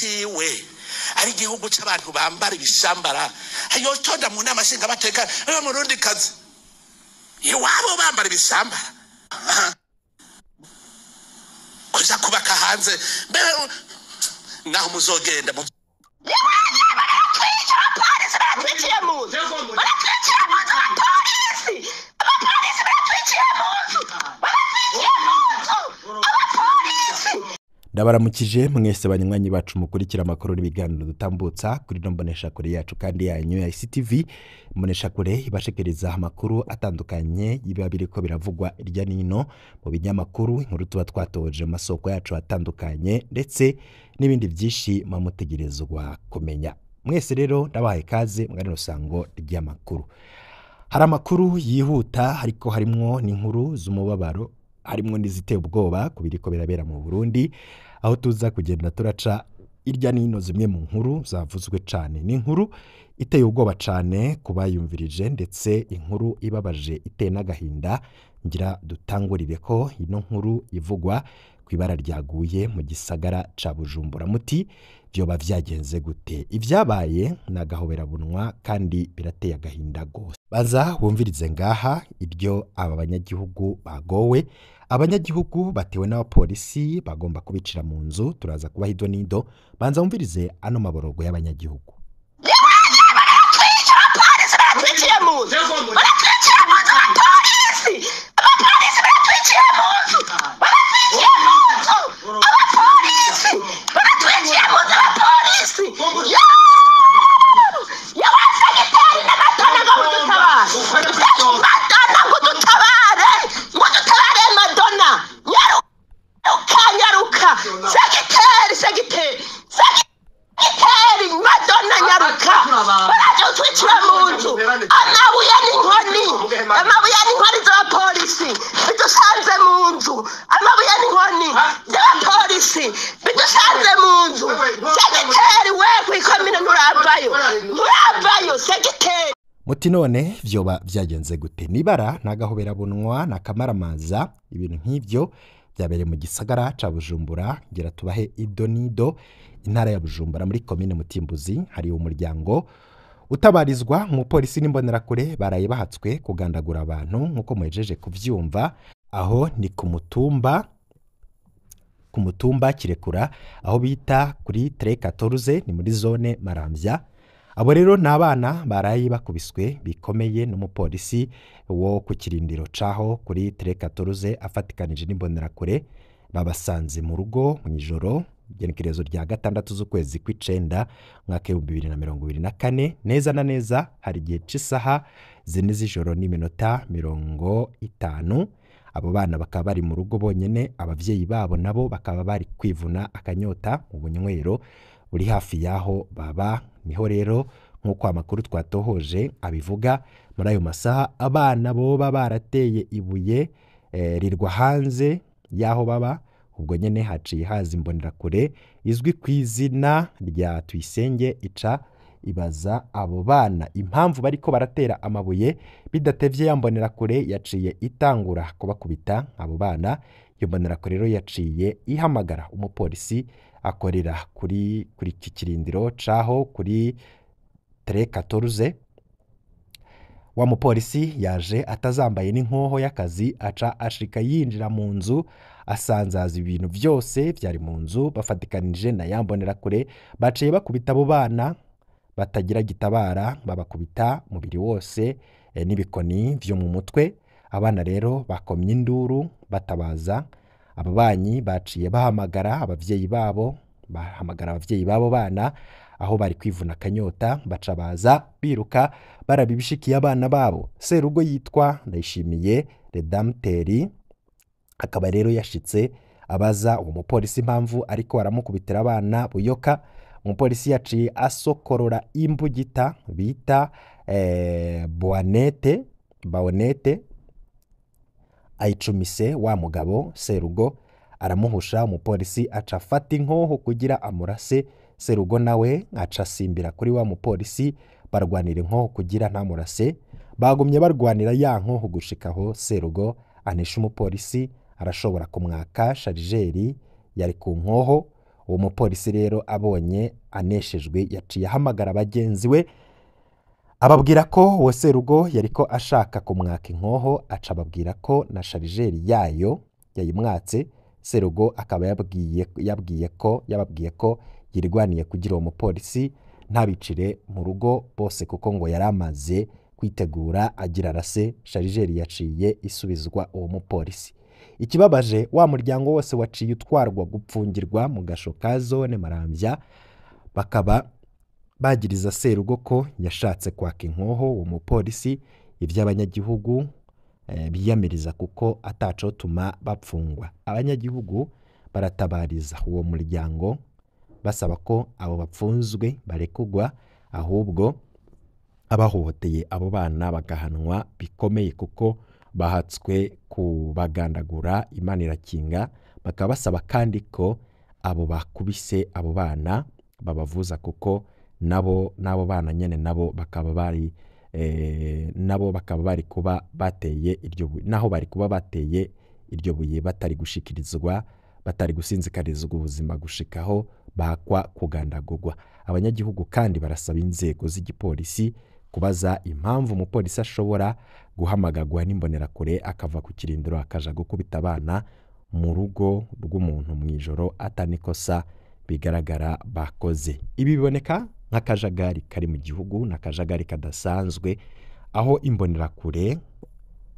ciwe ari igihugu c'abantu bambara ibishambara yotonda mu nama nshinga amateka mu Burundi kazi iwabo bambara ibishambara kuja kubaka hanze mbere naho muzogenda mu Ndabaramukije mwese banywanyi bacu mukurikira amakuru n'ibiganiro dutambutsa kuri nombonesha kure yacu kandi yanyu ya ICTV monesha kure ibashekereza amakuru atandukanye yiba biriko biravugwa irya nino mu binyamakuru inkuru tuba twatoje amasoko yacu atandukanye ndetse n'ibindi byinshi mamutegerezwa kumenya. Mwese rero ndabahaye kaze mwari rusango ry'amakuru. Hari amakuru yihuta ariko harimwo n'inkuru z'umubabaro harimwo n'iziteye ubwoba kubiriko birabera mu Burundi aho tuza kugenda turaca irya nino zimwe mu nkuru zavuzwe cyane. Ni inkuru iteye ubwoba cyane kubayumvirije ndetse inkuru ibabaje iteye n'agahinda ngira dutangurire ko ino nkuru ivugwa kwibara ryaguye mu gisagara ca Bujumbura muti byoba vyagenze gute. Ivyabaye nagahobera bunwa kandi birateye agahinda gose. Baza wumvirize ngaha iryo aba banyagihugu bagowe, abanyagihugu batewe n'abapolisi bagomba kubicira mu nzu. Turaza kuba hido nido banza wumvirize ano maborogo y'abanyagihugu. Muti none vyoba vyagenze gute? Nibara nagahobera bunwa na kamaramaza ibintu nk'ivyo byabereye mu gisagara ca Bujumbura. Ngira tubahe idonido intara ya Bujumbura muri commune Mutimbuzi hari umuryango utabarizwa mu polisi n'imbonerakure baraye bahatswe kugandagura abantu nkuko muhejeje kuvyumva. Aho ni ku mutumba Kirekura aho bita kuri 14 ni muri zone Maramvya. Abo rero nabana baraye bakubiswe bikomeye n'umupolisi wo ku kirindiro caho kuri 14 afatikanije n'imbonerakure babasanze mu rugo mu ijoro genekerezo rya gatandatu z'ukwezi kw'icenda mwaka 2024 neza na neza hari gihe c'isaha zine z'ijoro n'iminota 50. Abo bana bakaba bari mu rugo bonyene, abavyeyi babo nabo bakaba bari kwivuna akanyota mu bunywero uri hafi yaho baba. Niho rero nkuko amakuru twatohoje abivuga muri ayo masaha abana boba barateye ibuye rirwa hanze yaho baba. Ubwo nyene haciye haza imbonerakure izwi kw'izina rya Tuyisenge ica ibaza abo bana impamvu bariko baratera amabuye. Bidatevye yambonerakure yaciye itangura kubakubita abo bana. Iyo mbonerakure rero yaciye ihamagara umupolisi akorera kuri kikirindiro caho kuri 14. Wa mupolisi yaje atazambaye n'inkoho y'akazi aca ashika yinjira mu nzu asanzaza ibintu byose byari mu nzu bafatikanije na yambonerakure. Baciye bakubita abo bana batagira gitabara babakubita mubiri wose n'ibikoni vyo mu mutwe. Abana rero bakomye induru batabaza. Ababanyi baciye bahamagara abavyeyi babo bana aho bari kwivuna akanyota baca baza biruka barabibishikiye abana babo. Serugo yitwa Ndayishimiye Redamteri akaba rero yashitse abaza uwo mupolisi impamvu ariko aramukubitira abana buyoka. Umupolisi yaciye asokorora imbugita bita Baonete ayicumise wa mugabo. Serugo aramuhusha, umupolisi aca afata inkoho kugira amurase. Serugo nawe aca simbira kuri wa mupolisi barwanira inkoho kugira ntamurase. Bagumye barwanira ya nkoho gushikaho Serugo anesha umupolisi arashobora kumwaka sharijeri yari ku nkoho. uwo mupolisi rero abonye aneshejwe yaciye ahamagara bagenzi we ababwira ko uwo Serugo yariko ashaka kumwaka inkoho, aca ababwira ko na sharijeri yayo yayimwatse. Serugo akaba yababwiye ko yirwaniye kugira uwo mupolisi ntabicire mu rugo bose, kuko ngo yari amaze kwitegura agira arase. Sharijeri yaciye isubizwa uwo mupolisi. Ikibabaje, wa muryango wose waciye utwarwa gupfungirwa mu gasho ka zone Maramvya, bakaba bagiriza Serugo ko yashatse kwaka inkoho uwo mupolisi, ivy'abanyagihugu biyamiriza kuko atacotuma bapfungwa. Abanyagihugu baratabariza uwo muryango basaba ko abo bapfunzwe barekugwa, ahubwo abahohoteye abo bana bagahanwa bikomeye kuko bahatswe kubagandagura. Imana irakinga. Bakaba basaba kandi ko abo bakubise abo bana babavuza, kuko nabo bana nyene nabo bakaba bari kuba bateye iryo buye, naho bari kuba bateye iryo buye batari gushikirizwa, batari gusinzikarizwa ubuzima gushikaho bakwa kugandagurwa. Abanyagihugu kandi barasaba inzego z'igipolisi kubaza impamvu umupolisi ashobora guhamagagwa n'imbonerakure akava ku kirindiro akaja gukubita abana mu rugo rw'umuntu mw'ijoro atanikosa bigaragara bakoze. Ibi biboneka nk'akajagari kari mu gihugu, n'akajagari kadasanzwe, aho imbonerakure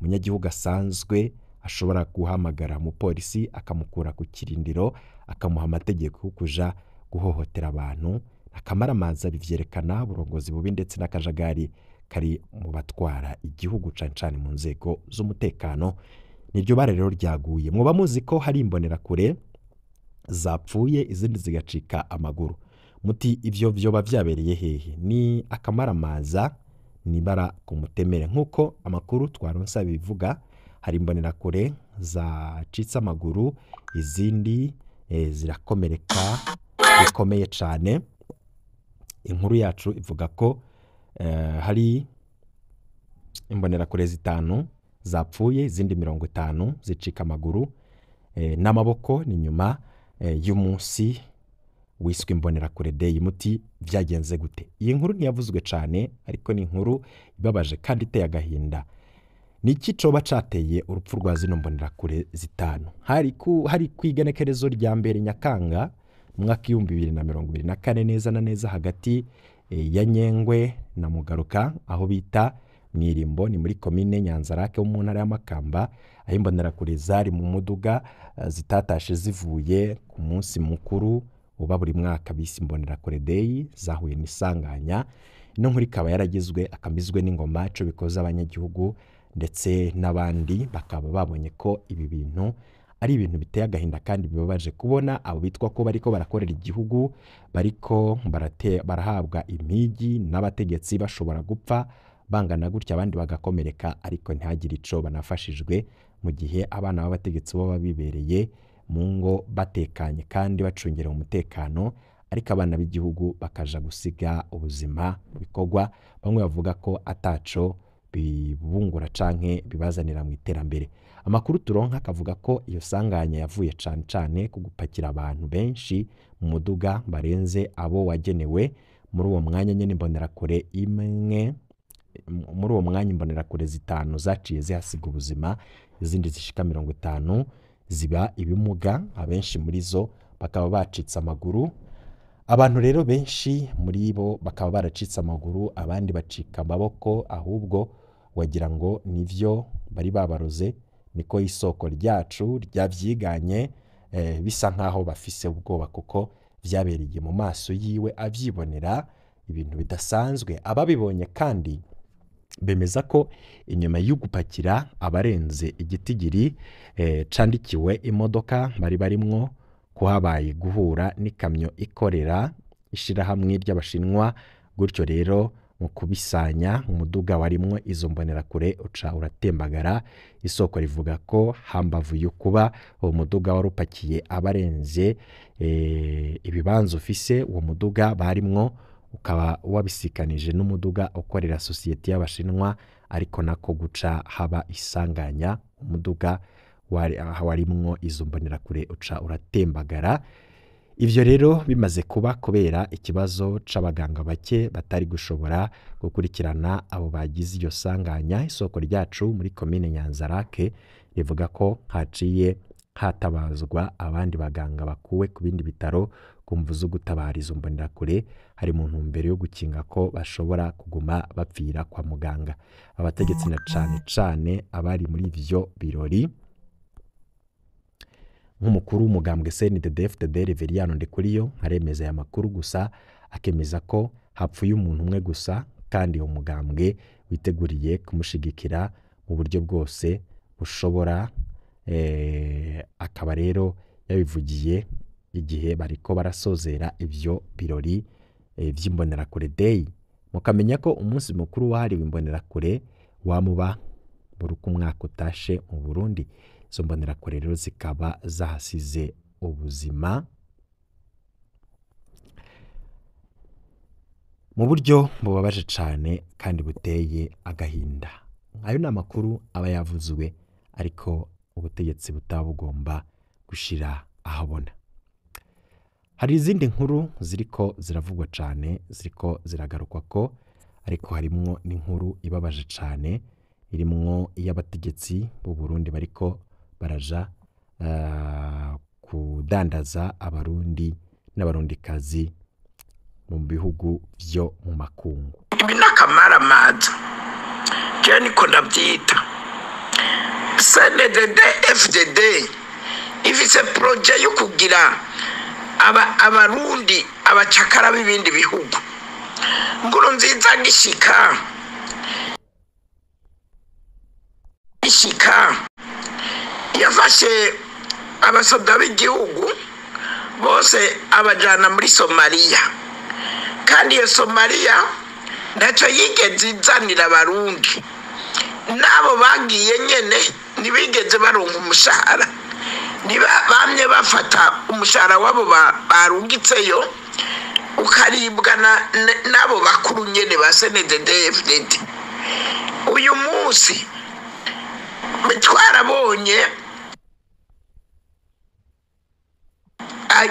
umunyagihugu asanzwe ashobora guhamagara umupolisi akamukura ku kirindiro, akamuha amategeko yo kuja guhohotera abantu. Akamaramaza bivyerekana uburongozi bubi ndetse n'akajagari kari mu batwara igihugu cane cane mu nzego z'umutekano. Niryo bara rero ryaguye. Mwoba muzi ko hari imbonerakure zapfuye izindi zigacika amaguru. Muti ivyo vyoba vyabereye hehe? Ni akamaramaza, ni bara ku mutemere. Nk'uko amakuru twaronse bivuga, hari imbonerakure zacitse amaguru, izindi zirakomereka bikomeye cane. Inkuru yacu ivuga ko hari imbonerakure 5 zapfuye, izindi 50 zicika amaguru n'amaboko. Ni nyuma y'umunsi wiswe imbonerakure day. Muti vyagenze gute? Iyi nkuru ntiyavuzwe cane, ariko ni inkuru ibabaje kandi iteye agahinda. Niki coba cateye urupfu rwa zino mbonerakure 5? Hari kwigenekerezo rya mbere Nyakanga mu mwaka 2024 neza na neza hagati ya Nyengwe na Mugaruka, aho bita Mwirimbo, ni muri komine Nyanzarake mu ntara ya Makamba, aho imbonerakure zari mu muduga zitatashe zivuye ku munsi mukuru uba buri mwaka bise imbonerakure day, zahuye n'isanganya. Ino nkuru ikaba yaragizwe akamizwe n'ingoma, ico bikoze abanyagihugu ndetse n'abandi bakaba babonye ko ibi bintu ari ibintu biteye agahinda kandi bibabaje, kubona abo bitwa ko bariko barakorera igihugu, bariko barahabwa impigi n'abategetsi, bashobora gupfa bangana gutya abandi bagakomereka, ariko ntihagire ico banafashijwe, mu gihe abana b'abategetsi bo babibereye mu ngo batekanye kandi bacungera umutekano, ariko abana b'igihugu bakaja gusiga ubuzima mu bikorwa bamwe bavuga ko ataco bibungura canke bibazanira mu iterambere. Amakuru turonka akavuga ko iyo sanganya yavuye cane ku gupakira abantu benshi mu muduga barenze abo wagenewe. Muri uwo mwanya nyene imbonerakure imwe, muri uwo mwanya imbonerakure 5 zaciye zihasiga ubuzima, izindi zishika 50 ziba ibimuga, abenshi muri zo bakaba bacitse amaguru. Abantu rero benshi muri bo bakaba baracitse amaguru, abandi bacika amaboko, ahubwo wagira ngo nivyo bari babaroze. Niko isoko ryacu ryavyiganye, bisa nkaho bafise ubwoba kuko vyabereye mu maso yiwe avyibonera, ibintu bidasanzwe. Ababibonye kandi bemeza ko inyuma y'ugupakira abarenze igitigiri candikiwe imodoka bari barimwo, ko habaye guhura n'ikamyo ikorera ishirahamwe ry'Abashinwa. Gutyo rero mu kubisanya umuduga warimwo izo mbonerakure uca uratembagara. Isoko rivuga ko hambavu yo kuba uwo muduga wari upakiye abarenze ibibanza ufise, uwo muduga barimwo ukaba wabisikanije n'umuduga ukorera sosiyete y'Abashinwa, ariko nako guca haba isanganya, umuduga warimwo izo mbonerakure uca uratembagara. Ivyo rero bimaze kuba kubera ikibazo c'abaganga bake batari gushobora gukurikirana abo bagize iyo sanganya. Isoko ryacu muri komine Nyanzarake rivuga ko haciye hatabazwa abandi baganga bakuwe ku bindi bitaro kumva zo gutabariza imbonerakure, hari mu ntumbero yo gukinga ko bashobora kuguma bapfira kwa muganga. Abategetsi na cane abari muri ivyo birori nk'umukuru w'umugambwe CNDD-FDD Reveriyano Ndikuriyo aremeza aya makuru, gusa akemeza ko hapfuye umuntu umwe gusa kandi uwo mugambwe witeguriye kumushigikira mu buryo bwose bushobora. Akaba rero yabivugiye igihe bariko barasozera ivyo birori vy'imbonerakure day. Mukamenya ko umunsi mukuru wahariwe imbonerakure wamuba buri umwaka utashe mu Burundi. Izo mbonerakure rero zikaba zahasize ubuzima mu buryo bubabaje cane kandi buteye agahinda. Ayo ni amakuru aba yavuzwe ariko ubutegetsi butaba bugomba gushira ahabona. Hari izindi nkuru ziriko ziravugwa cane, ziriko ziragarukwa ko, ariko harimwo n'inkuru ibabaje cane irimwo iy'abategetsi b'u Burundi bariko baraja kudandaza abarundi n'abarundikazi mu bihugu vyo mu makungu. Ibi n'akamaramaza je niko ndavyita. CNDD-FDD ifise projet yo kugira abarundi abacakara b'ibindi bihugu. Nkurunziza gishika yafashe abasoda b'igihugu bose abajana muri Somalia, kandi iyo Somalia ntacyo yigeze izanira abarundi. Nabo bagiye nyene ntibigeze baronka umushahara, bamye bafata umushahara wabo barungitseyo ukaribwa nabo bakuru nyene ba CNDD-FDD. Uyu munsi twarabonye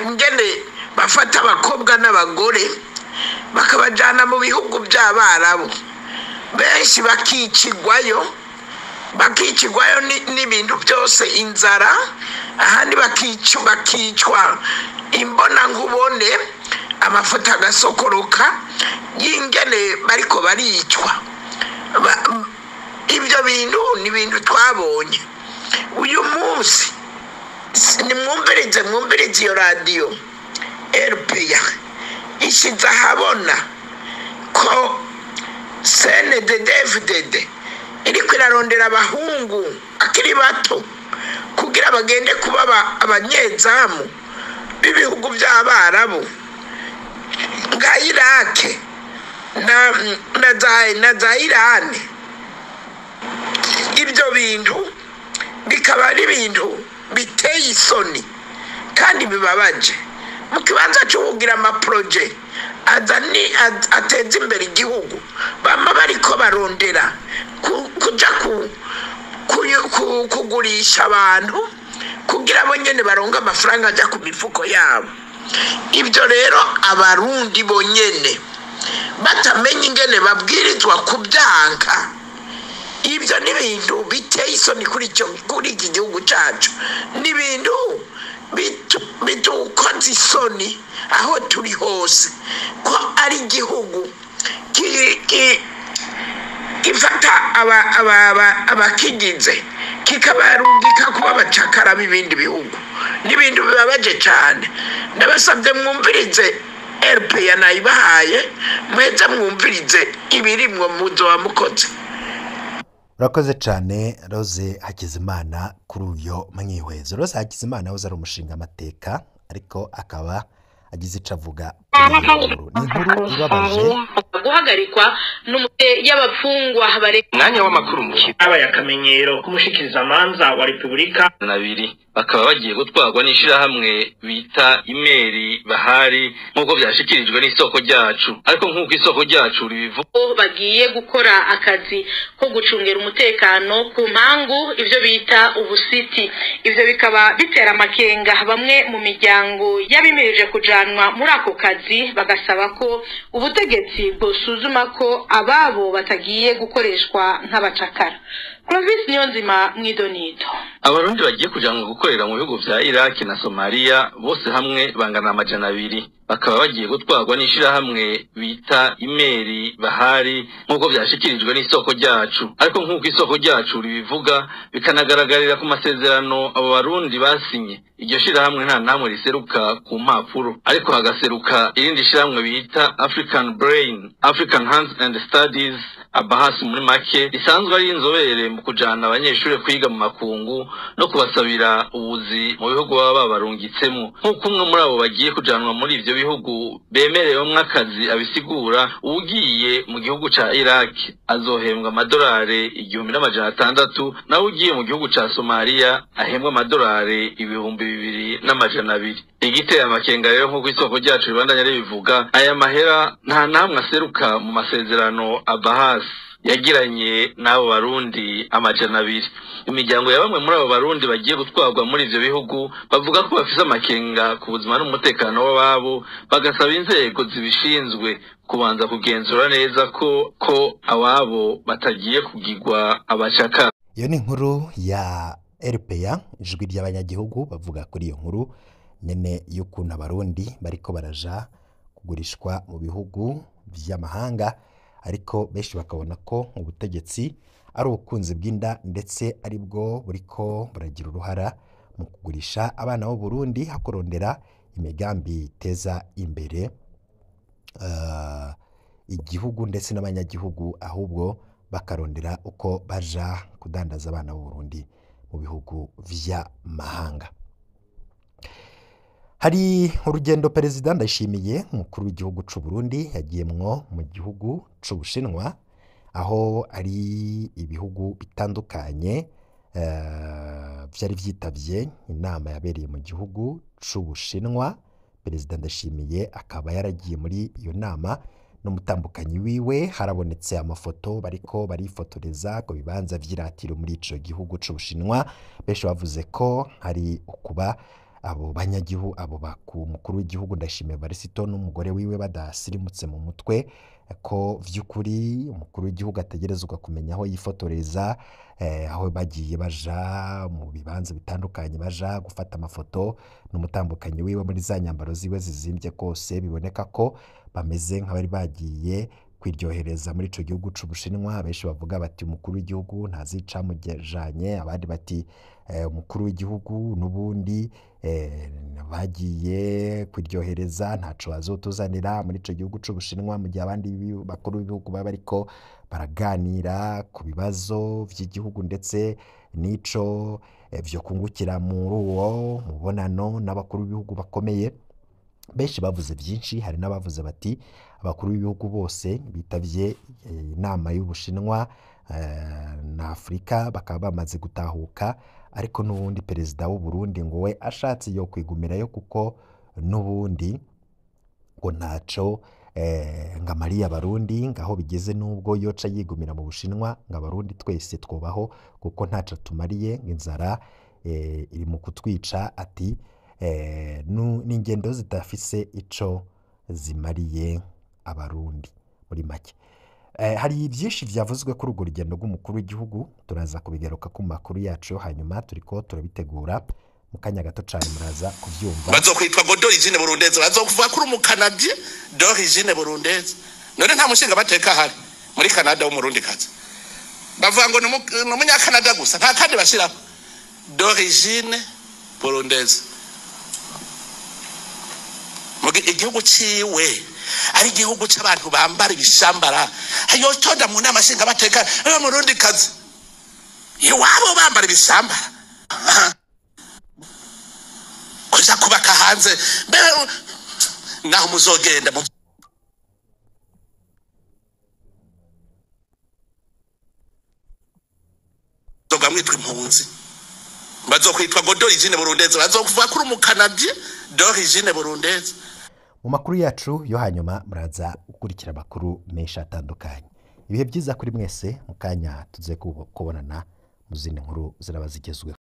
ingene bafata abakobwa n'abagore bakabajana mu bihugu by'Abarabu, benshi bakicigwayo n'ibintu byose, inzara, ahandi bakicwa imbona nkubone, amafoto agasokoroka y'ingene bariko baricwa. Ibyo bintu ni ibintu twabonye. Uyu munsi mwumvirize iyo radiyo RPA ishize ahabona ko CNDD-FDD iriko irarondera abahungu akiri bato kugira bagende kuba abanyezamu b'ibihugu by'Abarabu nga Irake na Irani. Ibyo bintu bikaba ari ibintu biteye isoni kandi bibabaje. Mu kibanza cyo kugira amaproje ateza imbere igihugu, bama bariko barondera kuja kugurisha abantu kugira bo nyene baronga amafaranga aja ku mifuko yabo. Ibyo rero abarundi bonyene batamenye ingene babwirizwa kubyanka. Ibyo ni ibintu biteye isoni kuri iki gihugu cyacu, ni ibintu bidukoze isoni aho turi hose, ko ari igihugu gifata abakigize kikabarungika kuba abacakara b'ibindi bihugu. N'ibintu bibabaje cyane. Ndabasabye mwumvirize RPA nayibahaye, mweze mwumvirize ibirimwo muzo wa mukoze. Urakoze cyane Rose Hakizimana kuri uyo mwihwezo. Rose Hakizimana hoza ari umushinga amateka, ariko akaba agize ico avuga. Ni inkuru ibabaje guhagarikwa y'abafungwa bare mwanya w'amakuru mu aba yakamenyero kumushikiriza amanza wa Republika 2 bakaba bagiye gutwarwa n'ishirahamwe bita Imeri Bahari nk'uko byashikirijwe n'isoko ryacu. Ariko nk'uko isoko ryacu ribivuga bagiye gukora akazi ko gucungera umutekano ku mpangu ivyo bita ubusiti. Ivyo bikaba bitera amakenga bamwe mu miryango yabimirije kujanwa muri ako kazi, bagasaba ko ubutegetsi bwosuzuma ko ababo batagiye gukoreshwa nk'abacakara. Province Niyonzima Mwidonito. Abarundi bagiye kujanwa gukorera mu bihugu vya Iraq na Somalia bose hamwe bangana 200, bakaba bagiye gutwarwa n'ishirahamwe bita Imeri Bahari nk'uko byashikirijwe n'isoko ryacu. Ariko nk'uko isoko ryacu ribivuga bikanagaragarira ku masezerano abo barundi basinye, iryo shirahamwe nta namwe riseruka ku mpapuro, ariko hagaseruka irindi shirahamwe bita African Brain, African Hands and Studies, abahasi muri make risanzwe ari inzobere mu kujana abanyeshuri kwiga mu makungu no kubasabira ubuzi mu bihugu baba babarungitsemo. Nk'uko umwe muri abo bagiye kujanwa muri ivyo bihugu bemerewemwo akazi abisigura, ugiye mu gihugu ca Iraq azohembwa amadolari 1600, nawe ugiye mu gihugu ca Somalia ahembwa amadolari 2200. Igiteye amakenga rero nk'uko isoko ryacu ribandanya ribivuga, aya mahera nta namwe aseruka mu masezerano abahasi yagiranye n'abo barundi 200. Imiryango ya bamwe muri abo barundi bagiye gutwarwa muri ivyo bihugu bavuga ko bafise amakenga ku buzima n'umutekano w'ababo, bagasaba inzego zibishinzwe kubanza kugenzura neza ko ababo batagiye kugirwa abacakara. Iyo ni inkuru ya RPA ijwi ry'abanyagihugu, bavuga kuri iyo nkuru nyene y'ukuntu abarundi bariko baraja kugurishwa mu bihugu vy'amahanga, ariko benshi bakabona ko ubutegetsi ari ubukunzi bw'inda ndetse ari bwo buriko buragira uruhara mu kugurisha abana b'u Burundi hakorondera imigambi iteza imbere igihugu ndetse n'abanyagihugu, ahubwo bakarondera uko baja kudandaza abana b'u Burundi mu bihugu vy'amahanga. Hari urugendo Perezida Ndayishimiye umukuru w'igihugu c'u Burundi yagiyemwo mu gihugu c'Ubushinwa, aho ari ibihugu bitandukanye vyari vyitavye inama yabereye mu gihugu c'Ubushinwa. Perezida Ndayishimiye akaba yaragiye muri iyo nama n'umutambukanyi wiwe. Harabonetse amafoto bariko barifotoreza ku bibanza vy'iratiro muri ico gihugu c'Ubushinwa. Benshi bavuze ko hari ukuba abo banyagihugu abo mukuru w'igihugu Ndayishimiye Varisito n'umugore wiwe badasirimutse mu mutwe, ko vy'ukuri umukuru w'igihugu ategerezwa kumenya aho yifotoreza, aho bagiye baja mu bibanza bitandukanye baja gufata amafoto n'umutambukanyi wiwe muri za nyambaro ziwe zizimvye kose, biboneka ko bameze nk'abari bagiye kwiryohereza muri ico gihugu c'Ubushinwa. Benshi bavuga bati umukuru w'igihugu ntazica mujanye, abandi bati umukuru w'igihugu n'ubundi bagiye kwiryohereza ntaco azotuzanira muri ico gihugu c'Ubushinwa, mu gihe abandi bakuru b'ibihugu baba bariko baraganira ku bibazo vy'igihugu ndetse n'ico vyo kungukira muri uwo mubonano n'abakuru b'ibihugu bakomeye. Benshi bavuze byinshi, hari n'abavuze bati abakuru b'ibihugu bose bitavye inama y'Ubushinwa na Afrika bakaba bamaze gutahuka, ariko n'ubundi perezida w'u Burundi ngo we ashatse yo kwigumirayo, kuko n'ubundi ngo ntaco ngamariya abarundi, ngaho bigeze n'ubwo yoca yigumira mu Bushinwa ngo abarundi twese twobaho kuko ntaco tumariye, inzara iri mu kutwica. Ati n'ingendo zidafise ico zimariye abarundi muri make. Hari byinshi vyavuzwe kuri urwo rugendo rw'umukuru w'igihugu, turaza kubigaruka ku makuru yacu hanyuma turiko turabitegura mu kanya gato cyane, muraza kuvyumva. Bazokwitwa ngo d'origine burundeze, bazokuvuga kuri umukanadie d'origine burundeze. None nta mushinga bateka hari muri Canada w'umurundi kazi, bavuga ngo n'umunyakanada gusa, nta kandi bashira d'origine burundeze. Igihugu ciwe ari igihugu c'abantu bambara ibishambara, ayo tonda mu nama nshinga bateka murundi kazi iwabo bambara ibishambara kuja kubaka hanze naho muzogenda mwitwa impunzi. bazokwitwa ngo d'origine burundeze, bazokuvuga kuri umukanadie d'origine burundeze. Mu makuru yacu yo hanyuma muraza gukurikira amakuru menshi atandukanye. Ibihe byiza kuri mwese, mu kanya tuze kubonana mu zindi nkuru zirabazigezweho.